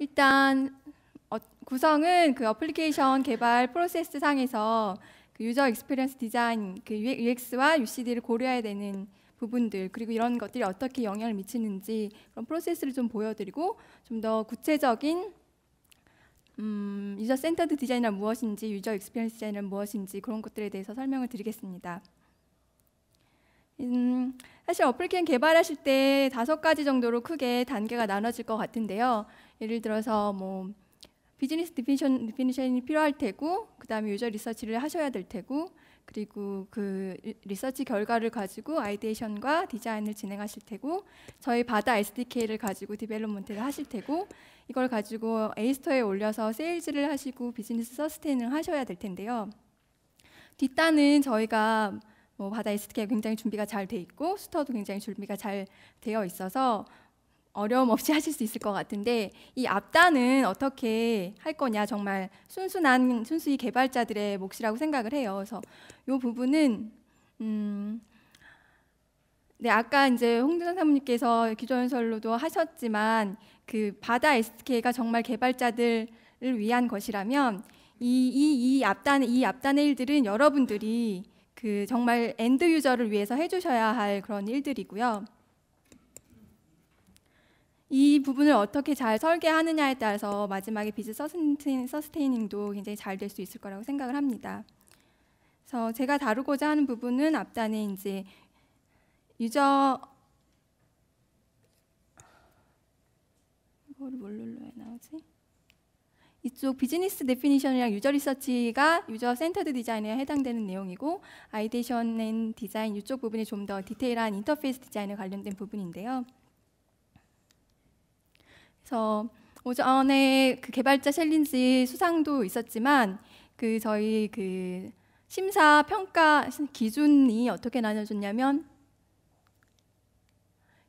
일단 구성은 그 어플리케이션 개발 프로세스 상에서 그 유저 익스피리언스 디자인, 그 UX와 UCD를 고려해야 되는 부분들, 그리고 이런 것들이 어떻게 영향을 미치는지 그런 프로세스를 좀 보여드리고, 좀 더 구체적인 유저 센터드 디자인은 무엇인지, 유저 익스피리언스 디자인은 무엇인지 그런 것들에 대해서 설명을 드리겠습니다. 사실 어플리케이션 개발하실 때 5가지 정도로 크게 단계가 나눠질 것 같은데요. 예를 들어서 뭐 비즈니스 디피니션이 필요할 테고, 그 다음에 유저 리서치를 하셔야 될 테고, 그리고 그 리서치 결과를 가지고 아이디에이션과 디자인을 진행하실 테고, 저희 바다 SDK를 가지고 디벨롭먼트를 하실 테고, 이걸 가지고 A스토어에 올려서 세일즈를 하시고 비즈니스 서스테인을 하셔야 될 텐데요. 뒷단은 저희가 뭐 바다 SDK가 굉장히 준비가 잘 돼 있고 스토어도 굉장히 준비가 잘 되어 있어서 어려움 없이 하실 수 있을 것 같은데, 이 앞단은 어떻게 할 거냐, 정말 순수히 개발자들의 몫이라고 생각을 해요. 그래서 이 부분은 네, 아까 이제 홍준선 사모님께서 기조연설로도 하셨지만 그 바다 SDK가 정말 개발자들을 위한 것이라면 이 앞단의 일들은 여러분들이 그 정말 엔드 유저를 위해서 해주셔야 할 그런 일들이고요. 이 부분을 어떻게 잘 설계하느냐에 따라서 마지막에 비즈니스 서스테이닝도 굉장히 잘 될 수 있을 거라고 생각을 합니다. 그래서 제가 다루고자 하는 부분은 앞단에 이제 유저 이거를 뭘 눌러야 나오지? 이쪽 비즈니스 데피니션이랑 유저 리서치가 유저 센터드 디자인에 해당되는 내용이고, 아이디에이션 앤 디자인 이쪽 부분이 좀 더 디테일한 인터페이스 디자인에 관련된 부분인데요. 그래서 오전에 그 개발자 챌린지 수상도 있었지만 그 저희 그 심사 평가 기준이 어떻게 나눠졌냐면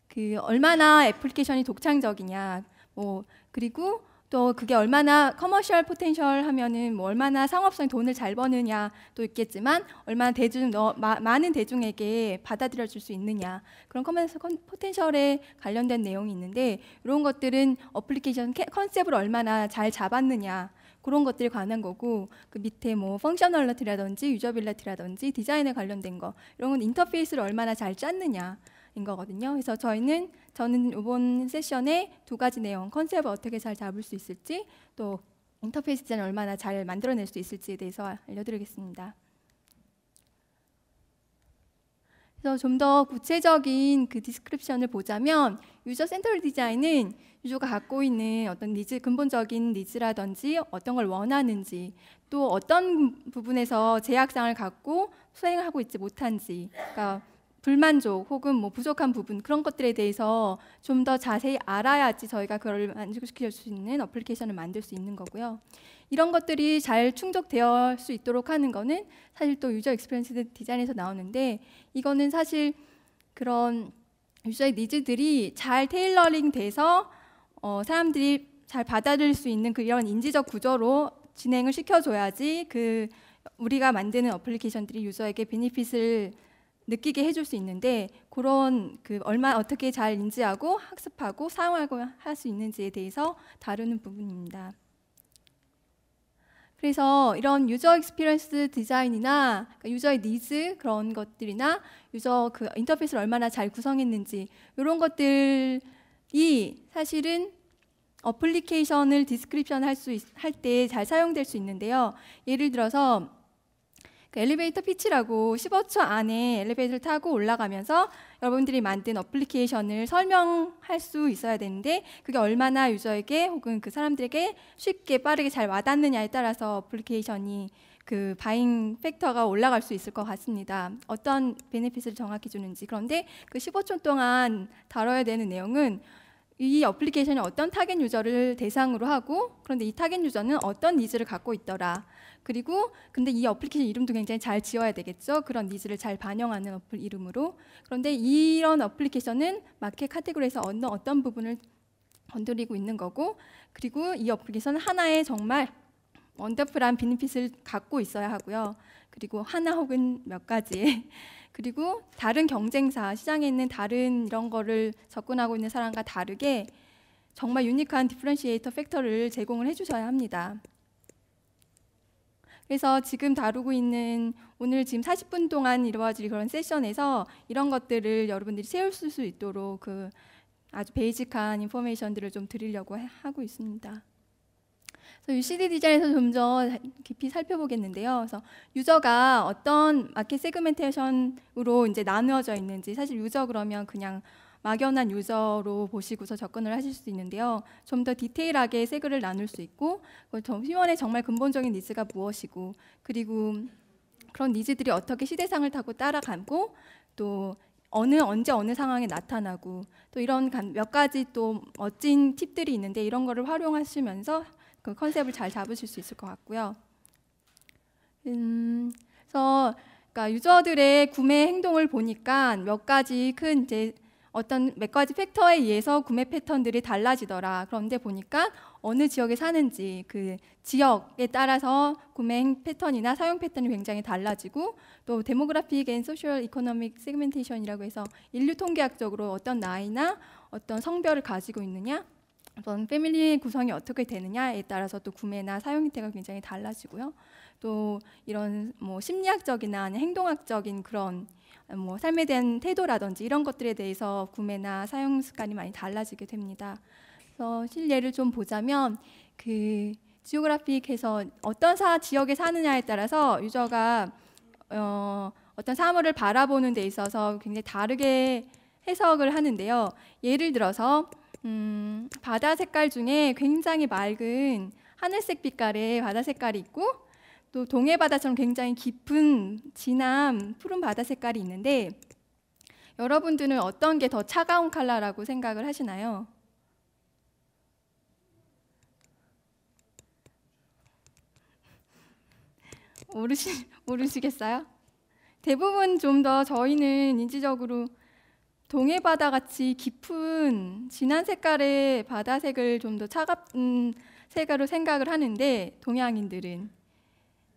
그 얼마나 애플리케이션이 독창적이냐, 뭐 그리고 또 그게 얼마나 커머셜 포텐셜 하면은 뭐 얼마나 상업성이 돈을 잘 버느냐도 있겠지만 얼마나 많은 대중에게 받아들여질 수 있느냐, 그런 커머셜 포텐셜에 관련된 내용이 있는데, 이런 것들은 어플리케이션 컨셉을 얼마나 잘 잡았느냐, 그런 것들에 관한 거고, 그 밑에 뭐 펑셔널리티라든지 유저빌리티라든지 디자인에 관련된 거, 이런 건 인터페이스를 얼마나 잘 짰느냐 인 거거든요. 그래서 저는 이번 세션에 2가지 내용, 컨셉을 어떻게 잘 잡을 수 있을지, 또 인터페이스 디자인을 얼마나 잘 만들어낼 수 있을지에 대해서 알려드리겠습니다. 그래서 좀 더 구체적인 그 디스크립션을 보자면, 유저 센터드 디자인은 유저가 갖고 있는 어떤 니즈, 근본적인 니즈라든지 어떤 걸 원하는지, 또 어떤 부분에서 제약상을 갖고 수행하고 있지 못한지, 그러니까 불만족 혹은 뭐 부족한 부분, 그런 것들에 대해서 좀 더 자세히 알아야지 저희가 그걸 만족시킬 수 있는 어플리케이션을 만들 수 있는 거고요. 이런 것들이 잘 충족되어 수 있도록 하는 거는 사실 또 유저 익스피리언스 디자인에서 나오는데, 이거는 사실 그런 유저의 니즈들이 잘 테일러링 돼서 사람들이 잘 받아들일 수 있는 그런 인지적 구조로 진행을 시켜줘야지 그 우리가 만드는 어플리케이션들이 유저에게 베니핏을 느끼게 해줄 수 있는데, 그런 그 어떻게 잘 인지하고 학습하고 사용하고 할 수 있는지에 대해서 다루는 부분입니다. 그래서 이런 유저 익스피리언스 디자인이나 유저의 니즈 그런 것들이나 유저 그 인터페이스를 얼마나 잘 구성했는지, 이런 것들이 사실은 어플리케이션을 디스크립션 할 때 잘 사용될 수 있는데요. 예를 들어서 그 엘리베이터 피치라고 15초 안에 엘리베이터를 타고 올라가면서 여러분들이 만든 어플리케이션을 설명할 수 있어야 되는데, 그게 얼마나 유저에게 혹은 그 사람들에게 쉽게 빠르게 잘 와닿느냐에 따라서 어플리케이션이 그 바잉 팩터가 올라갈 수 있을 것 같습니다. 어떤 베네핏을 정확히 주는지. 그런데 그 15초 동안 다뤄야 되는 내용은 이 어플리케이션이 어떤 타겟 유저를 대상으로 하고, 그런데 이 타겟 유저는 어떤 니즈를 갖고 있더라. 그리고 근데 이 어플리케이션 이름도 굉장히 잘 지어야 되겠죠. 그런 니즈를 잘 반영하는 어플 이름으로. 그런데 이런 어플리케이션은 마켓 카테고리에서 어떤 부분을 건드리고 있는 거고, 그리고 이 어플리케이션은 하나의 정말 원더풀한 베니핏을 갖고 있어야 하고요. 그리고 하나 혹은 몇 가지의 그리고 다른 경쟁사, 시장에 있는 다른 이런 거를 접근하고 있는 사람과 다르게 정말 유니크한 디퍼런시에이터 팩터를 제공을 해주셔야 합니다. 그래서 지금 다루고 있는 오늘 지금 40분 동안 이루어질 그런 세션에서 이런 것들을 여러분들이 세울 수 있도록 그 아주 베이직한 인포메이션들을 좀 드리려고 하고 있습니다. 그래서 UCD 디자인에서 좀 더 깊이 살펴보겠는데요. 그래서 유저가 어떤 마켓 세그멘테이션으로 이제 나누어져 있는지, 사실 유저 그러면 그냥 막연한 유저로 보시고서 접근을 하실 수 있는데요. 좀 더 디테일하게 세그를 나눌 수 있고, T1의 정말 근본적인 니즈가 무엇이고, 그리고 그런 니즈들이 어떻게 시대상을 타고 따라가고, 또 언제 어느 상황에 나타나고, 또 이런 몇 가지 또 멋진 팁들이 있는데 이런 거를 활용하시면서 그 컨셉을 잘 잡으실 수 있을 것 같고요. 그래서 그러니까 유저들의 구매 행동을 보니까 몇 가지 큰 이제 몇 가지 팩터에 의해서 구매 패턴들이 달라지더라. 그런데 보니까 어느 지역에 사는지 그 지역에 따라서 구매 패턴이나 사용 패턴이 굉장히 달라지고, 또 데모그래픽 앤 소셜 이코노믹 세그멘테이션이라고 해서 인류 통계학적으로 어떤 나이나 어떤 성별을 가지고 있느냐, 어떤 패밀리 구성이 어떻게 되느냐에 따라서 또 구매나 사용 형태가 굉장히 달라지고요. 또 이런 뭐 심리학적이나 행동학적인 그런 뭐 삶에 대한 태도라든지 이런 것들에 대해서 구매나 사용 습관이 많이 달라지게 됩니다. 그래서 실례를 좀 보자면 그 지오그래픽에서 어떤 지역에 사느냐에 따라서 유저가 어떤 사물을 바라보는 데 있어서 굉장히 다르게 해석을 하는데요. 예를 들어서 바다 색깔 중에 굉장히 맑은 하늘색 빛깔의 바다 색깔이 있고, 또 동해 바다처럼 굉장히 깊은 진한 푸른 바다 색깔이 있는데, 여러분들은 어떤 게 더 차가운 컬러라고 생각을 하시나요? 모르시겠어요? 대부분 좀 더 저희는 인지적으로 동해 바다 같이 깊은 진한 색깔의 바다색을 좀 더 차갑은 색으로 생각을 하는데, 동양인들은.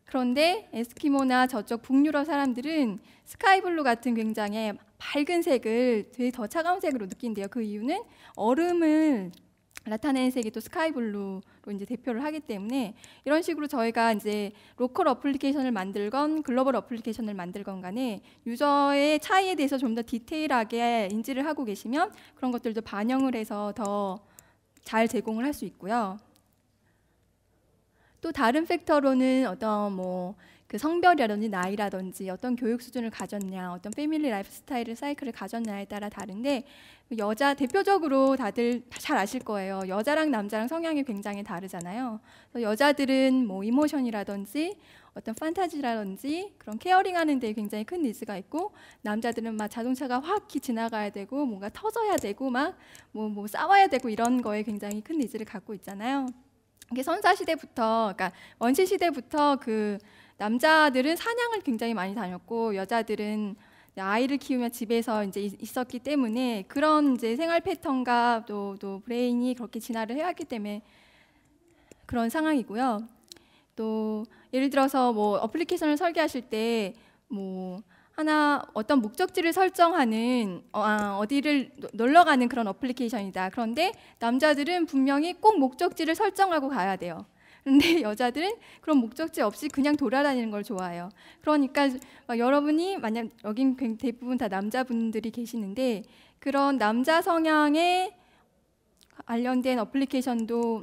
그런데 에스키모나 저쪽 북유럽 사람들은 스카이블루 같은 굉장히 밝은 색을 되게 더 차가운 색으로 느낀대요. 그 이유는 얼음을 나타내는 색이 또 스카이블루로 이제 대표를 하기 때문에, 이런 식으로 저희가 이제 로컬 어플리케이션을 만들건 글로벌 어플리케이션을 만들건 간에 유저의 차이에 대해서 좀 더 디테일하게 인지를 하고 계시면 그런 것들도 반영을 해서 더 잘 제공을 할 수 있고요. 또 다른 팩터로는 어떤 뭐 그 성별이라든지 나이라든지 어떤 교육 수준을 가졌냐, 어떤 패밀리 라이프 스타일을 사이클을 가졌냐에 따라 다른데, 여자 대표적으로 다들 잘 아실 거예요. 여자랑 남자랑 성향이 굉장히 다르잖아요. 그래서 여자들은 뭐 이모션이라든지 어떤 판타지라든지 그런 케어링하는 데 굉장히 큰 니즈가 있고, 남자들은 막 자동차가 확 지나가야 되고 뭔가 터져야 되고 막 뭐 싸워야 되고 이런 거에 굉장히 큰 니즈를 갖고 있잖아요. 이게 선사 시대부터, 그러니까 원시 시대부터 그 남자들은 사냥을 굉장히 많이 다녔고 여자들은 아이를 키우며 집에서 이제 있었기 때문에 그런 이제 생활 패턴과 또 브레인이 그렇게 진화를 해왔기 때문에 그런 상황이고요. 또 예를 들어서 뭐 어플리케이션을 설계하실 때 뭐 어떤 목적지를 설정하는 어디를 놀러 가는 그런 어플리케이션이다. 그런데 남자들은 분명히 꼭 목적지를 설정하고 가야 돼요. 그런데 여자들은 그런 목적지 없이 그냥 돌아다니는 걸 좋아해요. 그러니까 여러분이 만약 여긴 대부분 다 남자분들이 계시는데, 그런 남자 성향에 관련된 어플리케이션도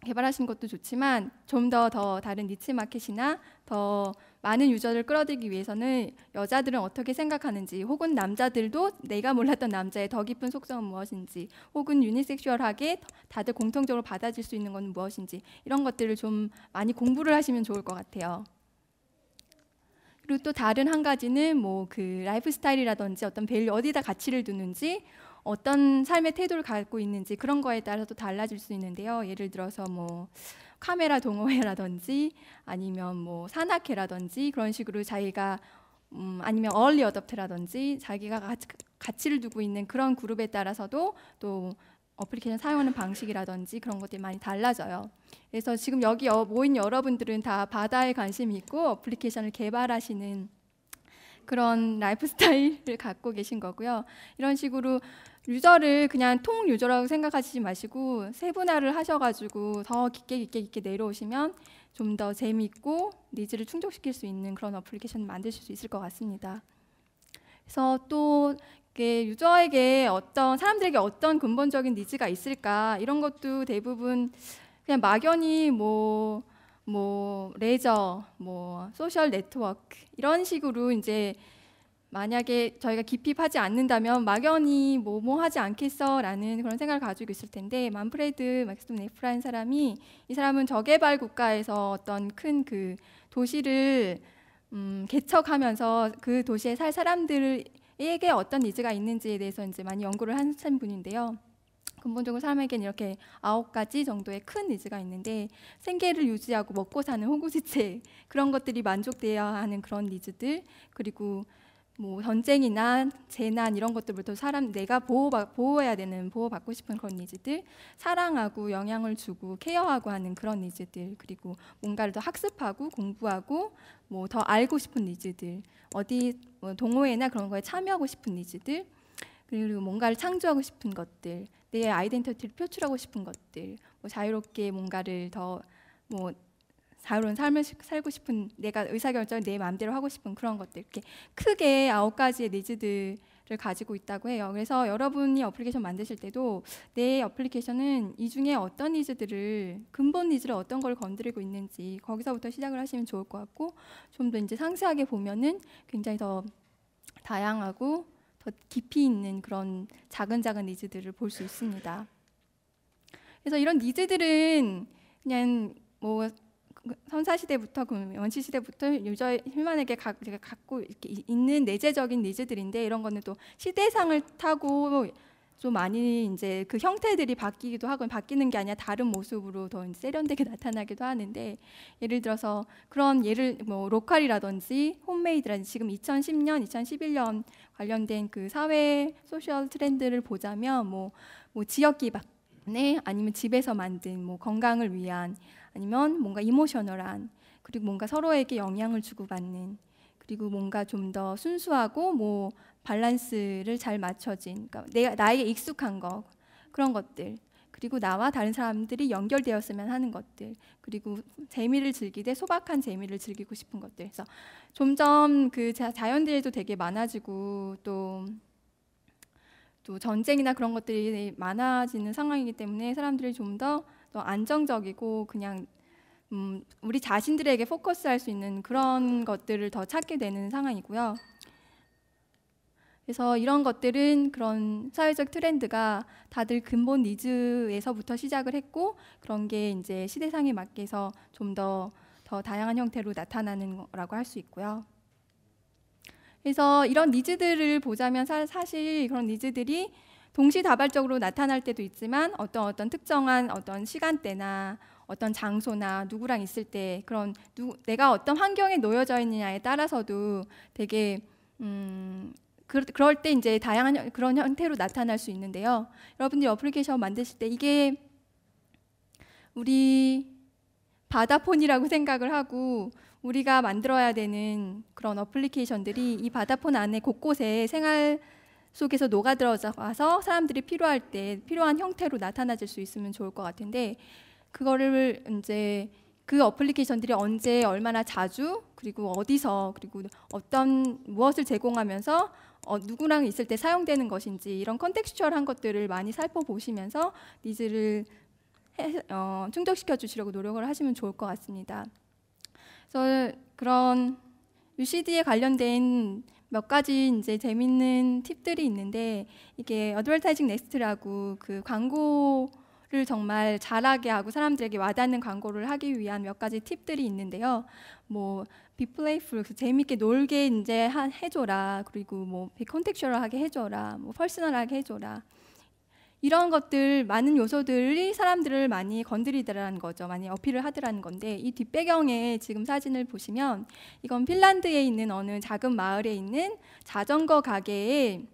개발하신 것도 좋지만 좀 더 다른 니치 마켓이나 더 많은 유저를 끌어들이기 위해서는 여자들은 어떻게 생각하는지, 혹은 남자들도 내가 몰랐던 남자의 더 깊은 속성은 무엇인지, 혹은 유니섹슈얼하게 다들 공통적으로 받아들일 수 있는 건 무엇인지, 이런 것들을 좀 많이 공부를 하시면 좋을 것 같아요. 그리고 또 다른 한 가지는 뭐 그 라이프 스타일이라든지 어떤 밸류, 어디다 가치를 두는지, 어떤 삶의 태도를 갖고 있는지, 그런 거에 따라서 또 달라질 수 있는데요. 예를 들어서 뭐 카메라 동호회라든지 아니면 뭐 산악회라든지 그런 식으로 자기가 아니면 얼리 어댑터라든지 자기가 가치를 두고 있는 그런 그룹에 따라서도 또 어플리케이션 사용하는 방식이라든지 그런 것들이 많이 달라져요. 그래서 지금 여기 모인 여러분들은 다 바다에 관심이 있고 어플리케이션을 개발하시는 그런 라이프 스타일을 갖고 계신 거고요. 이런 식으로 유저를 그냥 통 유저라고 생각하시지 마시고 세분화를 하셔가지고 더 깊게 내려오시면 좀 더 재미있고 니즈를 충족시킬 수 있는 그런 어플리케이션을 만드실 수 있을 것 같습니다. 그래서 또 유저에게 사람들에게 어떤 근본적인 니즈가 있을까, 이런 것도 대부분 그냥 막연히 레저, 소셜 네트워크 이런 식으로 이제 만약에 저희가 깊이 파지 않는다면 막연히 하지 않겠어 라는 그런 생각을 가지고 있을 텐데, 만프레드 맥스톤네프라는 사람이, 이 사람은 저개발 국가에서 어떤 큰 그 도시를 개척하면서 그 도시에 살 사람들에게 어떤 니즈가 있는지에 대해서 이제 많이 연구를 하신 분인데요. 근본적으로 사람에게는 이렇게 9가지 정도의 큰 니즈가 있는데, 생계를 유지하고 먹고 사는 호구지책, 그런 것들이 만족되어야 하는 그런 니즈들, 그리고 전쟁이나 재난 이런 것들부터 내가 보호해야 되는, 보호받고 싶은 그런 니즈들, 사랑하고 영향을 주고 케어하고 하는 그런 니즈들, 그리고 뭔가를 더 학습하고 공부하고 더 알고 싶은 니즈들, 동호회나 그런 거에 참여하고 싶은 니즈들, 그리고 뭔가를 창조하고 싶은 것들, 내 아이덴티티를 표출하고 싶은 것들, 자유롭게 뭔가를 더 자유로운 삶을 살고 싶은, 내가 의사결정을 내 마음대로 하고 싶은 그런 것들, 이렇게 크게 9가지의 니즈들을 가지고 있다고 해요. 그래서 여러분이 어플리케이션 만드실 때도 내 어플리케이션은 이 중에 어떤 니즈들을, 근본 니즈를 어떤 걸 건드리고 있는지 거기서부터 시작을 하시면 좋을 것 같고, 좀 더 이제 상세하게 보면은 굉장히 더 다양하고 더 깊이 있는 그런 작은 니즈들을 볼 수 있습니다. 그래서 이런 니즈들은 그냥 선사시대부터 원시시대부터 유저 휴먼에게 갖고 이렇게 있는 내재적인 니즈들인데, 이런 거는 또 시대상을 타고 좀 많이 이제 그 형태들이 바뀌기도 하고, 바뀌는 게 아니라 다른 모습으로 더 세련되게 나타나기도 하는데, 예를 들어서 그런 로컬이라든지 홈메이드라든지 지금 2010년, 2011년 관련된 그 사회 소셜 트렌드를 보자면 지역 기반의, 아니면 집에서 만든 건강을 위한, 아니면 뭔가 이모셔널한, 그리고 뭔가 서로에게 영향을 주고받는, 그리고 뭔가 좀 더 순수하고 밸런스를 잘 맞춰진, 그러니까 나에게 익숙한 거, 그런 것들, 그리고 나와 다른 사람들이 연결되었으면 하는 것들, 그리고 재미를 즐기되 소박한 재미를 즐기고 싶은 것들. 그래서 점점 그 자연들도 되게 많아지고 또 전쟁이나 그런 것들이 많아지는 상황이기 때문에 사람들이 좀 더 안정적이고 그냥 우리 자신들에게 포커스할 수 있는 그런 것들을 더 찾게 되는 상황이고요. 그래서 이런 것들은 그런 사회적 트렌드가 다들 근본 니즈에서부터 시작을 했고, 그런 게 이제 시대상에 맞게서 좀 더 다양한 형태로 나타나는 거라고 할 수 있고요. 그래서 이런 니즈들을 보자면 사실 그런 니즈들이 동시다발적으로 나타날 때도 있지만, 어떤 특정한 어떤 시간대나 어떤 장소나 누구랑 있을 때, 내가 어떤 환경에 놓여져 있느냐에 따라서도 되게 그럴 때 이제 다양한 그런 형태로 나타날 수 있는데요. 여러분들이 어플리케이션 만드실 때 이게 우리 바다폰이라고 생각을 하고, 우리가 만들어야 되는 그런 어플리케이션들이 이 바다폰 안에 곳곳에 생활 속에서 녹아들어서 사람들이 필요할 때 필요한 형태로 나타나질 수 있으면 좋을 것 같은데, 그거를 이제 그 어플리케이션들이 언제, 얼마나 자주, 그리고 어디서, 그리고 무엇을 제공하면서 누구랑 있을 때 사용되는 것인지, 이런 컨텍스추얼한 것들을 많이 살펴보시면서 니즈를 충족시켜 주시려고 노력을 하시면 좋을 것 같습니다. 그래서 그런 UCD에 관련된 몇 가지 이제 재밌는 팁들이 있는데, 이게 어드버타이징 넥스트라고 그 광고를 정말 잘하게 하고 사람들에게 와닿는 광고를 하기 위한 몇 가지 팁들이 있는데요. be playful, 재밌게 놀게 이제 해줘라. 그리고 be contextual하게 해줘라. 퍼스널하게 해줘라. 이런 것들, 많은 요소들이 사람들을 많이 건드리더라는 거죠. 많이 어필을 하더라는 건데, 이 뒷배경에 지금 사진을 보시면 이건 핀란드에 있는 어느 작은 마을에 있는 자전거 가게에서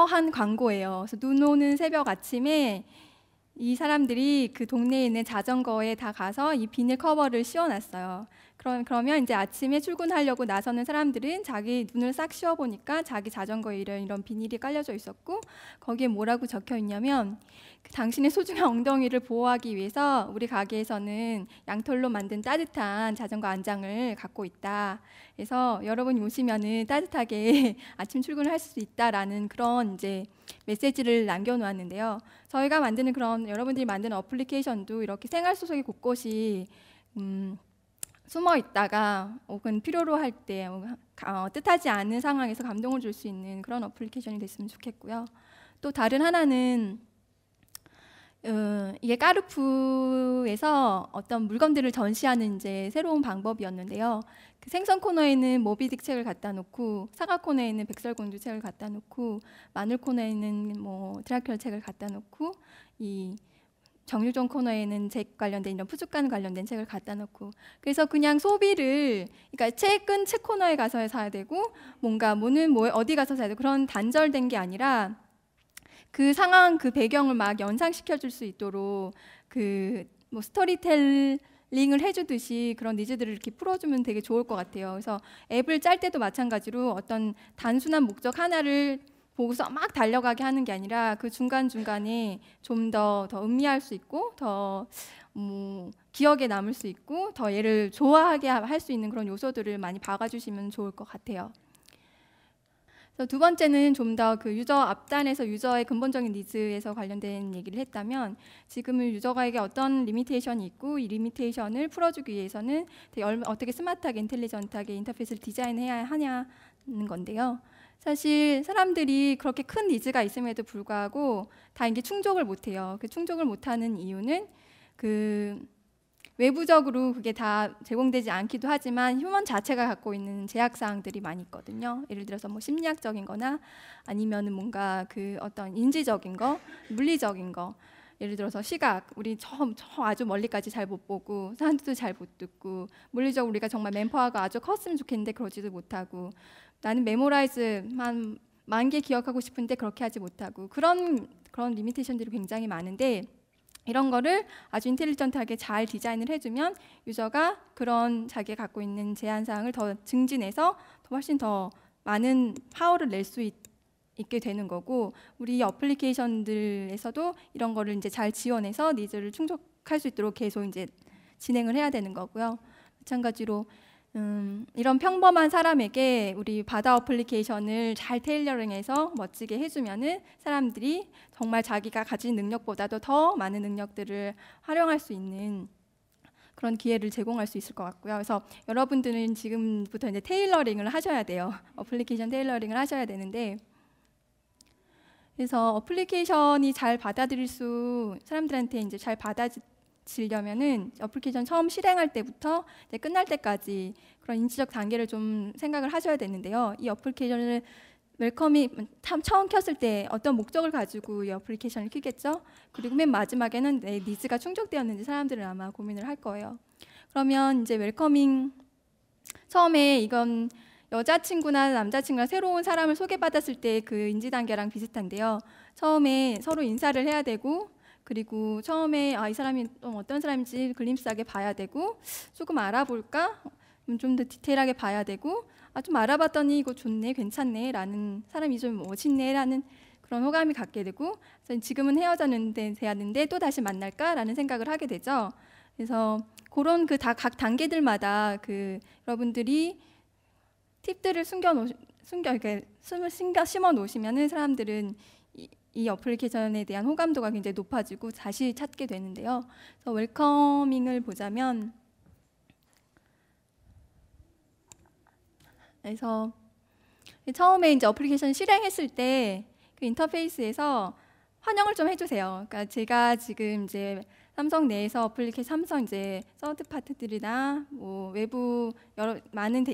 한 광고예요. 그래서 눈 오는 새벽 아침에 이 사람들이 그 동네에 있는 자전거에 다 가서 이 비닐 커버를 씌워놨어요. 그러면 이제 아침에 출근하려고 나서는 사람들은 자기 눈을 싹 씌워보니까 자기 자전거에 이런 비닐이 깔려져 있었고, 거기에 뭐라고 적혀 있냐면, 당신의 소중한 엉덩이를 보호하기 위해서 우리 가게에서는 양털로 만든 따뜻한 자전거 안장을 갖고 있다. 그래서 여러분이 오시면은 따뜻하게 아침 출근을 할 수 있다라는 그런 이제 메시지를 남겨놓았는데요. 저희가 만드는 그런 여러분들이 만드는 어플리케이션도 이렇게 생활 속의 곳곳이 숨어 있다가 혹은 필요로 할 때 뜻하지 않은 상황에서 감동을 줄 수 있는 그런 어플리케이션이 됐으면 좋겠고요. 또 다른 하나는 이게 까르푸에서 어떤 물건들을 전시하는 이제 새로운 방법이었는데요. 그 생선 코너에는 모비딕 책을 갖다 놓고, 사과 코너에는 백설공주 책을 갖다 놓고, 마늘 코너에는 뭐 드라큘라 책을 갖다 놓고, 이 정유종 코너에는 책 관련된 이런 푸주간 관련된 책을 갖다 놓고, 그래서 그냥 소비를, 그러니까 책은 책 코너에 가서 사야 되고, 뭔가 뭐는 어디 가서 사야 되고, 그런 단절된 게 아니라 그 상황, 그 배경을 막 연상시켜 줄 수 있도록 그 뭐 스토리텔링을 해주듯이 그런 니즈들을 이렇게 풀어주면 되게 좋을 것 같아요. 그래서 앱을 짤 때도 마찬가지로 어떤 단순한 목적 하나를 보고서 막 달려가게 하는 게 아니라 그 중간중간에 좀 더 음미할 수 있고, 더 기억에 남을 수 있고, 더 얘를 좋아하게 할 수 있는 그런 요소들을 많이 박아주시면 좋을 것 같아요. 두 번째는 좀 더 그 유저 앞단에서 유저의 근본적인 니즈에서 관련된 얘기를 했다면, 지금은 유저가에게 어떤 리미테이션이 있고, 이 리미테이션을 풀어주기 위해서는 어떻게 스마트하게 인텔리전트하게 인터페이스를 디자인해야 하냐는 건데요. 사실 사람들이 그렇게 큰 니즈가 있음에도 불구하고 다 이게 충족을 못해요. 그 충족을 못하는 이유는 그 외부적으로 그게 다 제공되지 않기도 하지만 휴먼 자체가 갖고 있는 제약사항들이 많이 있거든요. 예를 들어서 뭐 심리학적인 거나 아니면은 뭔가 그 어떤 인지적인 거, 물리적인 거, 예를 들어서 시각, 우리 저 아주 멀리까지 잘 못 보고 사운드도 잘 못 듣고, 물리적으로 우리가 정말 맨파워가 아주 컸으면 좋겠는데 그러지도 못하고, 나는 메모라이즈 한 10,000개 기억하고 싶은데 그렇게 하지 못하고, 그런 리미테이션들이 굉장히 많은데, 이런 거를 아주 인텔리전트하게 잘 디자인을 해주면 유저가 그런 자기가 갖고 있는 제한사항을 더 증진해서 훨씬 더 많은 파워를 낼 수 있게 되는 거고, 우리 어플리케이션들에서도 이런 거를 이제 잘 지원해서 니즈를 충족할 수 있도록 계속 이제 진행을 해야 되는 거고요. 마찬가지로 이런 평범한 사람에게 우리 바다 어플리케이션을 잘 테일러링해서 멋지게 해주면은 사람들이 정말 자기가 가진 능력보다도 더 많은 능력들을 활용할 수 있는 그런 기회를 제공할 수 있을 것 같고요. 그래서 여러분들은 지금부터 이제 테일러링을 하셔야 돼요. 어플리케이션 테일러링을 하셔야 되는데, 그래서 어플리케이션이 잘 사람들한테 이제 잘 받아지려면은 어플리케이션 처음 실행할 때부터 이제 끝날 때까지 그런 인지적 단계를 좀 생각을 하셔야 되는데요. 이 어플리케이션을 웰컴이 처음 켰을 때 어떤 목적을 가지고 이 어플리케이션을 켜겠죠. 그리고 맨 마지막에는 내 니즈가 충족되었는지 사람들은 아마 고민을 할 거예요. 그러면 이제 웰커밍 처음에 이건 여자친구나 남자친구나 새로운 사람을 소개받았을 때 그 인지 단계랑 비슷한데요. 처음에 서로 인사를 해야 되고, 그리고 처음에 이 사람이 어떤 사람인지 글림스하게 봐야 되고, 조금 알아볼까? 좀 더 디테일하게 봐야 되고, 좀 알아봤더니 이거 좋네, 괜찮네 라는, 사람이 좀 멋있네 라는 그런 호감이 갖게 되고, 지금은 헤어졌는데 또 다시 만날까? 라는 생각을 하게 되죠. 그래서 그런 각 단계들마다 여러분들이 팁들을 심어 놓으시면은 사람들은 이 어플리케이션에 대한 호감도가 굉장히 높아지고 다시 찾게 되는데요. 그래서 웰커밍을 보자면, 그래서 처음에 이제 어플리케이션 실행했을 때 그 인터페이스에서 환영을 좀 해주세요. 그러니까 제가 지금 이제 삼성 내에서 삼성 이제 서드 파트들이나 뭐 외부 많은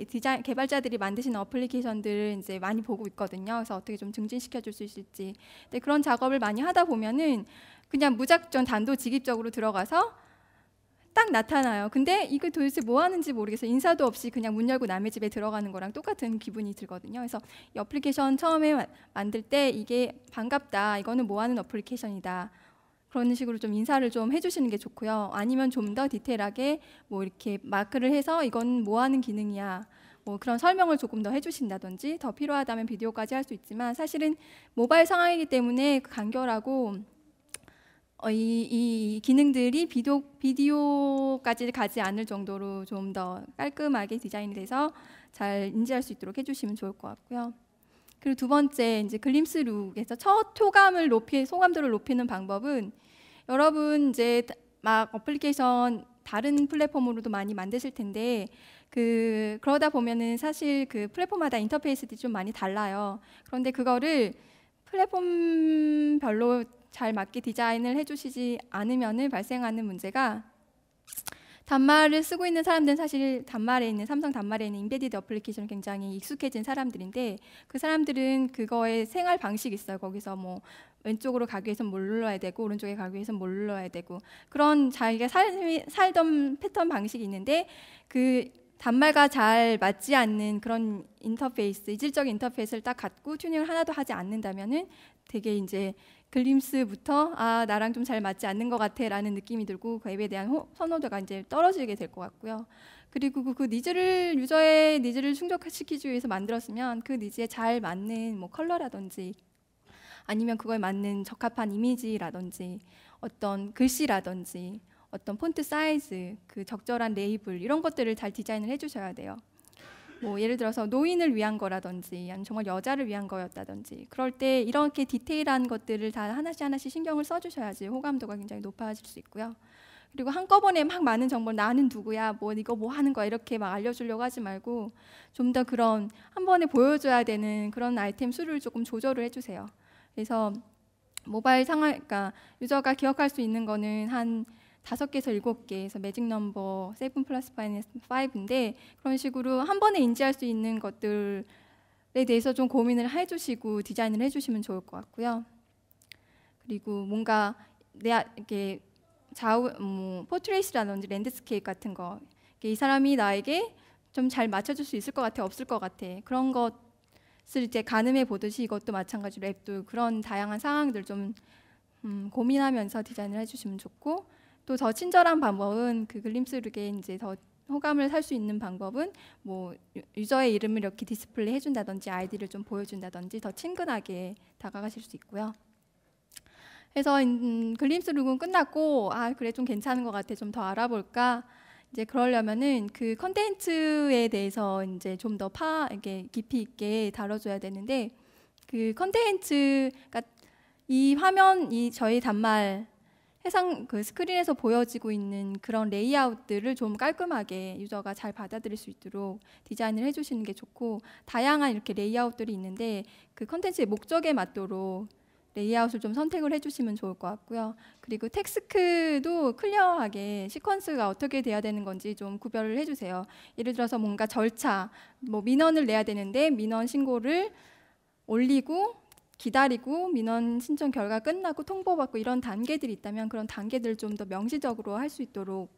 개발자들이 만드시는 어플리케이션들을 이제 많이 보고 있거든요. 그래서 어떻게 좀 증진시켜 줄 수 있을지. 근데 그런 작업을 많이 하다 보면은 그냥 무작정 단도직입적으로 들어가서 딱 나타나요. 근데 이거 도대체 뭐 하는지 모르겠어요. 인사도 없이 그냥 문 열고 남의 집에 들어가는 거랑 똑같은 기분이 들거든요. 그래서 이 어플리케이션 처음에 만들 때 이게 반갑다, 이거는 뭐 하는 어플리케이션이다, 그런 식으로 좀 인사를 좀 해주시는 게 좋고요. 아니면 좀 더 디테일하게 뭐 이렇게 마크를 해서 이건 뭐 하는 기능이야, 뭐 그런 설명을 조금 더 해주신다든지, 더 필요하다면 비디오까지 할 수 있지만 사실은 모바일 상황이기 때문에 간결하고 이 기능들이 비디오까지 가지 않을 정도로 좀 더 깔끔하게 디자인이 돼서 잘 인지할 수 있도록 해주시면 좋을 것 같고요. 그리고 두 번째, 이제 글림스 룩에서 첫 소감도를 높이는 방법은, 여러분 이제 막 어플리케이션 다른 플랫폼으로도 많이 만드실 텐데 그러다 보면은 사실 그 플랫폼마다 인터페이스들이 좀 많이 달라요. 그런데 그거를 플랫폼별로 잘 맞게 디자인을 해주시지 않으면 발생하는 문제가, 단말을 쓰고 있는 사람들은 사실 삼성 단말에 있는 인베디드 어플리케이션이 굉장히 익숙해진 사람들인데, 그 사람들은 그거의 생활 방식이 있어요. 거기서 뭐 왼쪽으로 가기 위해서는 뭘 눌러야 되고 오른쪽에 가기 위해서는 뭘 눌러야 되고, 그런 자기가 살던 패턴 방식이 있는데 그 단말과 잘 맞지 않는 그런 인터페이스, 이질적인 인터페이스를 딱 갖고 튜닝을 하나도 하지 않는다면은 되게 이제 글림스부터 나랑 좀 잘 맞지 않는 것 같아 라는 느낌이 들고 그 앱에 대한 선호도가 이제 떨어지게 될 것 같고요. 그리고 그 유저의 니즈를 충족시키기 위해서 만들었으면 그 니즈에 잘 맞는 뭐 컬러라든지 아니면 그거에 맞는 적합한 이미지라든지 어떤 글씨라든지 어떤 폰트 사이즈, 그 적절한 레이블, 이런 것들을 잘 디자인을 해주셔야 돼요. 뭐 예를 들어서 노인을 위한 거라든지 아니면 정말 여자를 위한 거였다든지, 그럴 때 이렇게 디테일한 것들을 다 하나씩 신경을 써주셔야지 호감도가 굉장히 높아질 수 있고요. 그리고 한꺼번에 막 많은 정보를 나는 누구야, 뭐 이거 뭐 하는 거야 이렇게 막 알려주려고 하지 말고 좀 더 그런 한 번에 보여줘야 되는 그런 아이템 수를 조금 조절을 해주세요. 그래서 모바일 그러니까 유저가 기억할 수 있는 거는 한 5개에서 7개에서 매직 넘버 7 플러스 5인데, 그런 식으로 한 번에 인지할 수 있는 것들에 대해서 좀 고민을 해주시고 디자인을 해주시면 좋을 것 같고요. 그리고 뭔가 이렇게 포트레이트라든지 랜드스케이프 같은 거, 이 사람이 나에게 좀 잘 맞춰줄 수 있을 것 같아, 없을 것 같아, 그런 것을 이제 가늠해 보듯이 이것도 마찬가지로 앱도 그런 다양한 상황들 좀 고민하면서 디자인을 해주시면 좋고, 또 더 친절한 방법은 그 글림스룩에 이제 더 호감을 살 수 있는 방법은 뭐 유저의 이름을 이렇게 디스플레이 해준다든지 아이디를 좀 보여준다든지 더 친근하게 다가가실 수 있고요. 그래서 글림스룩은 끝났고 그래 좀 괜찮은 것 같아, 좀 더 알아볼까, 이제 그러려면은 그 컨텐츠에 대해서 이제 좀 더 이렇게 깊이 있게 다뤄줘야 되는데, 그 컨텐츠가 이 화면, 저희 단말 그 스크린에서 보여지고 있는 그런 레이아웃들을 좀 깔끔하게 유저가 잘 받아들일 수 있도록 디자인을 해주시는 게 좋고, 다양한 이렇게 레이아웃들이 있는데 그 컨텐츠의 목적에 맞도록 레이아웃을 좀 선택을 해주시면 좋을 것 같고요. 그리고 텍스트도 클리어하게 시퀀스가 어떻게 돼야 되는 건지 좀 구별을 해주세요. 예를 들어서 뭔가 절차, 뭐 민원을 내야 되는데 민원 신고를 올리고 기다리고 민원 신청 결과 끝나고 통보받고 이런 단계들이 있다면 그런 단계들을 좀 더 명시적으로 할 수 있도록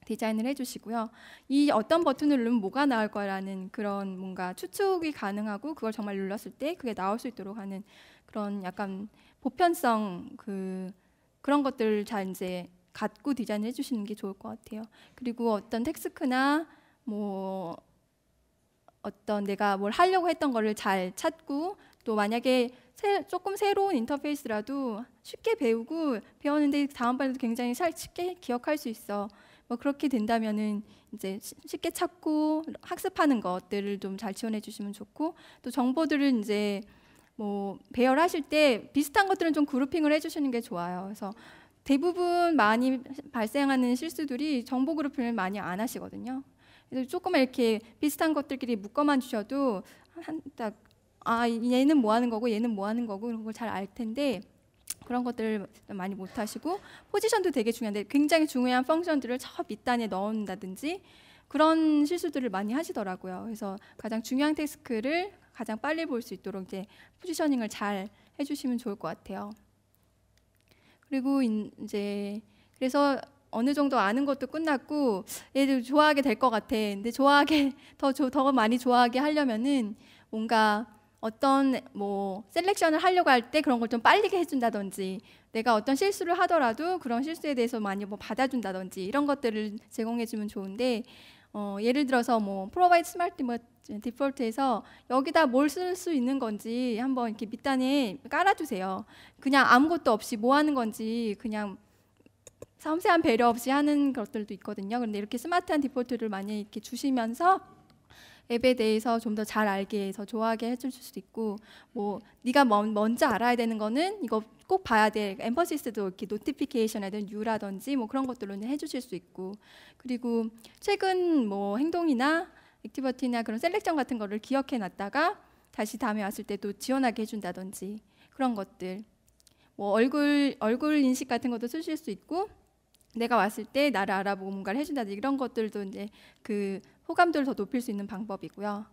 디자인을 해주시고요. 이 어떤 버튼을 누르면 뭐가 나올 거라는 그런 뭔가 추측이 가능하고 그걸 정말 눌렀을 때 그게 나올 수 있도록 하는 그런 약간 보편성 그런 것들을 잘 이제 갖고 디자인을 해주시는 게 좋을 것 같아요. 그리고 어떤 텍스트나 뭐 어떤 내가 뭘 하려고 했던 거를 잘 찾고, 또 만약에 조금 새로운 인터페이스라도 쉽게 배웠는데 다음번에도 굉장히 쉽게 기억할 수 있어. 뭐 그렇게 된다면은 이제 쉽게 찾고 학습하는 것들을 좀 잘 지원해 주시면 좋고, 또 정보들을 이제 뭐 배열하실 때 비슷한 것들은 좀 그룹핑을 해주시는 게 좋아요. 그래서 대부분 많이 발생하는 실수들이 정보 그룹핑을 많이 안 하시거든요. 그래서 조금만 이렇게 비슷한 것들끼리 묶어만 주셔도 얘는 뭐 하는 거고 얘는 뭐 하는 거고 그런 걸 잘 알 텐데, 그런 것들을 많이 못 하시고, 포지션도 되게 중요한데 굉장히 중요한 펑션들을 저 밑단에 넣는다든지 그런 실수들을 많이 하시더라고요. 그래서 가장 중요한 태스크를 가장 빨리 볼 수 있도록 이제 포지셔닝을 잘 해주시면 좋을 것 같아요. 그리고 이제 그래서 어느 정도 아는 것도 끝났고 얘들 좋아하게 될 것 같아. 근데 더 많이 좋아하게 하려면은 뭔가 어떤 뭐 셀렉션을 하려고 할 때 그런 걸 좀 빨리 해준다든지, 내가 어떤 실수를 하더라도 그런 실수에 대해서 많이 뭐 받아준다든지 이런 것들을 제공해주면 좋은데, 예를 들어서 뭐 Provide Smart 디폴트에서 여기다 뭘 쓸 수 있는 건지 한번 이렇게 밑단에 깔아주세요. 그냥 아무것도 없이 뭐 하는 건지 그냥 섬세한 배려 없이 하는 것들도 있거든요. 그런데 이렇게 스마트한 디폴트를 많이 이렇게 주시면서 앱에 대해서 좀 더 잘 알게 해서 좋아하게 해줄 수도 있고, 뭐 네가 먼저 알아야 되는 거는 이거 꼭 봐야 돼. 엠퍼시스도 이렇게 노티피케이션이든 뉴라든지 뭐 그런 것들로는 해주실 수 있고, 그리고 최근 뭐 행동이나 액티비티나 그런 셀렉션 같은 거를 기억해 놨다가 다시 다음에 왔을 때 또 지원하게 해준다든지 그런 것들, 뭐 얼굴 인식 같은 것도 쓰실 수 있고, 내가 왔을 때 나를 알아보고 뭔가를 해준다든지 이런 것들도 이제 그 호감도를 더 높일 수 있는 방법이고요.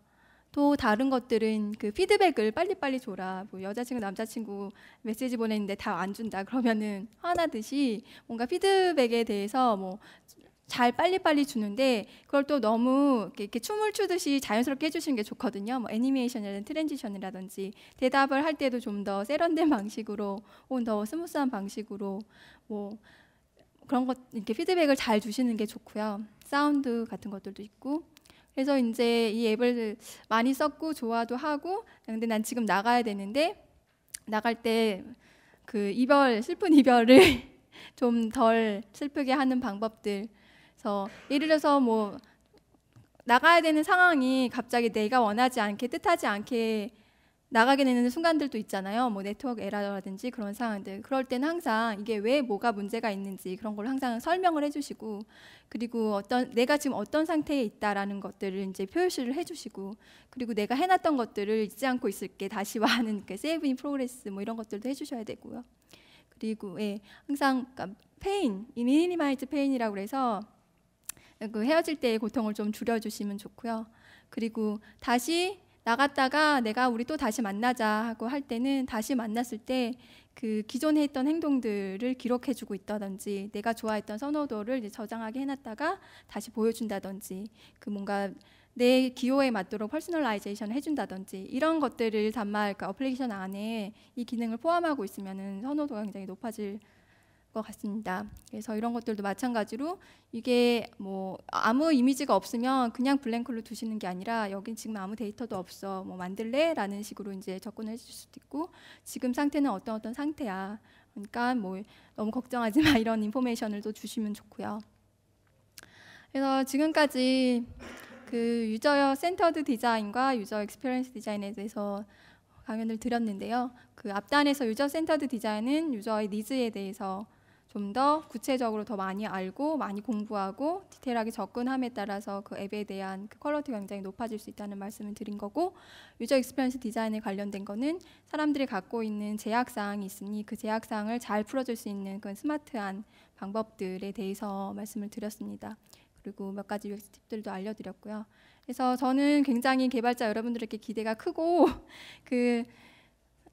또 다른 것들은 그 피드백을 빨리빨리 줘라. 뭐 여자친구 남자친구 메시지 보냈는데 다 안 준다 그러면은 화나듯이 뭔가 피드백에 대해서 뭐 잘 빨리빨리 주는데 그걸 또 너무 이렇게 춤을 추듯이 자연스럽게 해주시는 게 좋거든요. 뭐 애니메이션이라든지 트랜지션이라든지 대답을 할 때도 좀 더 세련된 방식으로 혹은 더 스무스한 방식으로 뭐 그런 것 이렇게 피드백을 잘 주시는 게 좋고요. 사운드 같은 것들도 있고. 그래서 이제 이 앱을 많이 썼고 좋아도 하고, 근데 난 지금 나가야 되는데 나갈 때 그 슬픈 이별을 좀 덜 슬프게 하는 방법들. 그래서 예를 들어서 뭐 나가야 되는 상황이 갑자기 내가 원하지 않게 뜻하지 않게 나가게 되는 순간들도 있잖아요. 뭐 네트워크 에러라든지 그런 상황들. 그럴 때는 항상 이게 왜 뭐가 문제가 있는지 그런 걸 항상 설명을 해주시고, 그리고 내가 지금 어떤 상태에 있다라는 것들을 이제 표시를 해주시고, 그리고 내가 해놨던 것들을 잊지 않고 있을게 다시 와 하는 그 세이브 인 프로그레스 뭐 이런 것들도 해주셔야 되고요. 그리고 항상 그러니까 미니마이즈 페인이라고 그래서 그 헤어질 때의 고통을 좀 줄여주시면 좋고요. 그리고 다시 나갔다가 내가 우리 또 다시 만나자 하고 할 때는 다시 만났을 때 그 기존에 했던 행동들을 기록해주고 있다든지, 내가 좋아했던 선호도를 이제 저장하게 해놨다가 다시 보여준다든지, 그 뭔가 내 기호에 맞도록 퍼스널라이제이션 해준다든지 이런 것들을 담아 그 어플리케이션 안에 이 기능을 포함하고 있으면은 선호도가 굉장히 높아질 것 같습니다. 그래서 이런 것들도 마찬가지로 이게 뭐 아무 이미지가 없으면 그냥 블랭크로 두시는 게 아니라 여긴 지금 아무 데이터도 없어 뭐 만들래? 라는 식으로 이제 접근을 해주실 수도 있고, 지금 상태는 어떤 상태야, 그러니까 뭐 너무 걱정하지 마 이런 인포메이션을 또 주시면 좋고요. 그래서 지금까지 그 유저 센터드 디자인과 유저 익스피리언스 디자인에 대해서 강연을 드렸는데요. 그 앞단에서 유저 센터드 디자인은 유저의 니즈에 대해서 좀 더 구체적으로 더 많이 알고 많이 공부하고 디테일하게 접근함에 따라서 그 앱에 대한 그 퀄리티가 굉장히 높아질 수 있다는 말씀을 드린 거고, 유저 익스피리언스 디자인에 관련된 거는 사람들이 갖고 있는 제약사항이 있으니 그 제약사항을 잘 풀어줄 수 있는 그런 스마트한 방법들에 대해서 말씀을 드렸습니다. 그리고 몇 가지 UX 팁들도 알려드렸고요. 그래서 저는 굉장히 개발자 여러분들에게 기대가 크고 그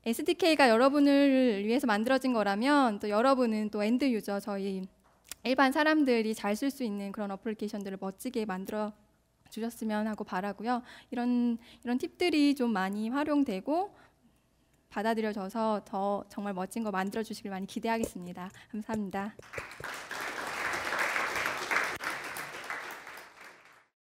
SDK가 여러분을 위해서 만들어진 거라면 또 여러분은 또 엔드 유저, 저희 일반 사람들이 잘 쓸 수 있는 그런 어플리케이션들을 멋지게 만들어 주셨으면 하고 바라고요. 이런 팁들이 좀 많이 활용되고 받아들여져서 더 정말 멋진 거 만들어 주시길 많이 기대하겠습니다. 감사합니다.